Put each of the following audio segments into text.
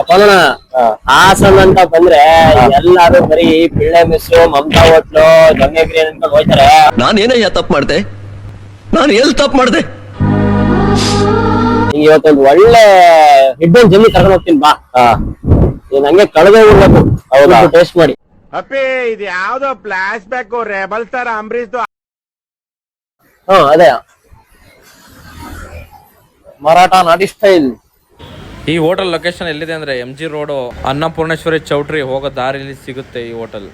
ಪವನ ಹಾಸನ್ ಅಂತ ಬಂದ್ರೆ ಎಲ್ಲಾರು ಬರೀ ಪಿಳ್ಳೆ ಮಿಸ್ಸು ಮಮತಾ ಹೋಟ್ಲು ಜೊಂಗೆಗ್ರಿ ಅಂತ ಹೋಯ್ತಾರೆ. ನಾನೇನಯ್ಯ ತಪ್ಪು ಮಾಡ್ದೆ? ನಾನು ಎಲ್ಲಿ ತಪ್ಪು ಮಾಡ್ದೆ? ಇವತ್ತೊಂದು ಒಳ್ಳೆ ಹಿಡ್ಡನ್ ಜಲ್ಲಿ ಕರ್ಕೊಂಡು ಹೋಗ್ತೀನಿ ಬಾ. ನೀನ್ ಹಂಗೆ ಕಳೆದೇ ಹೋಗ್ಬೇಕು. ಹೌದಾ? ಟೇಸ್ಟ್ ಮಾಡಿ. ಅಪ್ಪಿ ಇದು ಯಾವ್ದೋ ಫ್ಲಾಶ್ ಬ್ಯಾಕ್ ರೆಬಲ್ ತರ ಅಂಬರೀಶ್. ಅದೇ ಮರಾಠ ನಾಟಿ ಸ್ಟೈಲ್. ಈ ಹೋಟೆಲ್ ಲೊಕೇಶನ್ ಎಲ್ಲಿದೆ ಅಂದರೆ MG ರೋಡು ಅನ್ನಪೂರ್ಣೇಶ್ವರಿ ಚೌಟ್ರಿ ಹೋಗೋ ದಾರಿಯಲ್ಲಿ ಸಿಗುತ್ತೆ ಈ ಹೋಟೆಲ್.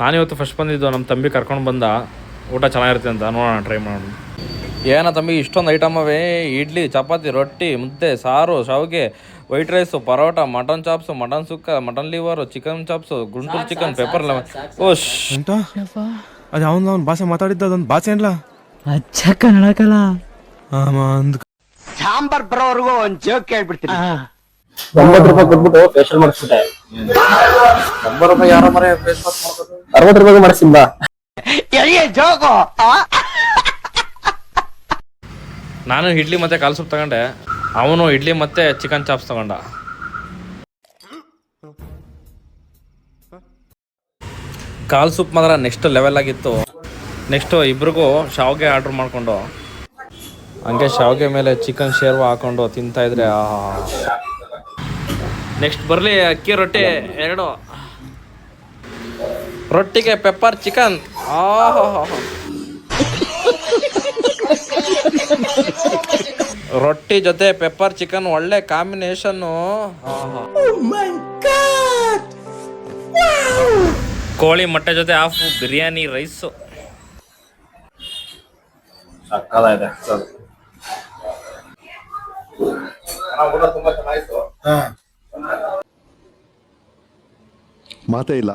ನಾನಿವತ್ತು ಫಸ್ಟ್ ಬಂದಿದ್ದು, ನಮ್ಮ ತಂಬಿ ಕರ್ಕೊಂಡು ಬಂದ. ಊಟ ಚೆನ್ನಾಗಿರುತ್ತೆ ಅಂತ ನೋಡೋಣ, ಟ್ರೈ ಮಾಡೋಣ. ಏನ ತಂಬಿ ಇಷ್ಟೊಂದು ಐಟಮ್ ಅವೇ? ಇಡ್ಲಿ, ಚಪಾತಿ, ರೊಟ್ಟಿ, ಮುದ್ದೆ, ಸಾರು, ಶಾವಿಗೆ, white rice, parotta, mutton chops, mutton sukka, mutton liver, chicken chops, Guntur chicken, pepper lemon. ಓಶ್ ಅದು ಅವನು ಭಾಷೆ ಮಾತಾಡಿದ್ದ ಅದೊಂದು ಭಾಷೆ ಏನ್ಲ ಅಚ್ಚ ಕನ್ನಡಕಲ್ಲ. ಸಾಂಬಾರ್ ಬರೋವರೆಗೂ ಒಂದ್ ಜೋಕ್ ಕೇಳ್ಬಿಡ್ತೀನಿ. 90 ರೂಪಾಯಿ ಕೊಟ್ಬಿಟ್ಟು ಫೇಶಿಯಲ್ ಮಾಡಿಸ್ಬಿಟ್ಟೆ. 90 ರೂಪಾಯಿ ಯಾರೋ ಮರೆ ಫೇಸ್ ವಾಶ್ ಮಾಡ್ಬೋದು. 60 ರೂಪಾಯಿಗೆ ಮಾಡಿಸ್ತೀನಿ ಬಾ. ಜೋಕು. ನಾನು ಇಡ್ಲಿ ಮತ್ತು ಕಾಲ್ ಸೂಪ್ ತಗೊಂಡೆ, ಅವನು ಇಡ್ಲಿ ಮತ್ತು ಚಿಕನ್ ಚಾಪ್ಸ್ ತಗೊಂಡ. ಕಾಲ್ ಸೂಪ್ ಮಾತ್ರ ನೆಕ್ಸ್ಟ್ ಲೆವೆಲ್ ಆಗಿತ್ತು. ನೆಕ್ಸ್ಟು ಇಬ್ರಿಗೂ ಶಾವಿಗೆ ಆರ್ಡ್ರ್ ಮಾಡಿಕೊಂಡು ಹಂಗೆ ಶಾವಿಗೆ ಮೇಲೆ ಚಿಕನ್ ಶೇರ್ವ ಹಾಕೊಂಡು ತಿಂತಾಯಿದ್ರೆ ನೆಕ್ಸ್ಟ್ ಬರಲಿ ಅಕ್ಕಿ ರೊಟ್ಟಿ 2, ರೊಟ್ಟಿಗೆ ಪೆಪ್ಪರ್ ಚಿಕನ್. ರೊಟ್ಟಿ ಜೊತೆ ಪೆಪ್ಪರ್ ಚಿಕನ್ ಒಳ್ಳೆ ಕಾಂಬಿನೇಷನ್ನು. ಕೋಳಿ ಮೊಟ್ಟೆ ಜೊತೆ ಹಾಫ್ ಬಿರಿಯಾನಿ ರೈಸು. ಸಕ್ಕದಾಗಿದೆ. ತುಂಬಾ ಚೆನ್ನಾಗಿತ್ತು. ಮಾತೇ ಇಲ್ಲ.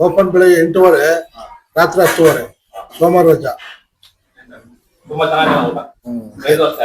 ಓಪನ್ ಬೆಳಿಗ್ಗೆ 8:30, ರಾತ್ರಿ 10:30, ಸೋಮವಾರ ರಜಾ. ತುಂಬಾ ಚೆನ್ನಾಗಿದೆ ಊಟ. 5 ವರ್ಷ.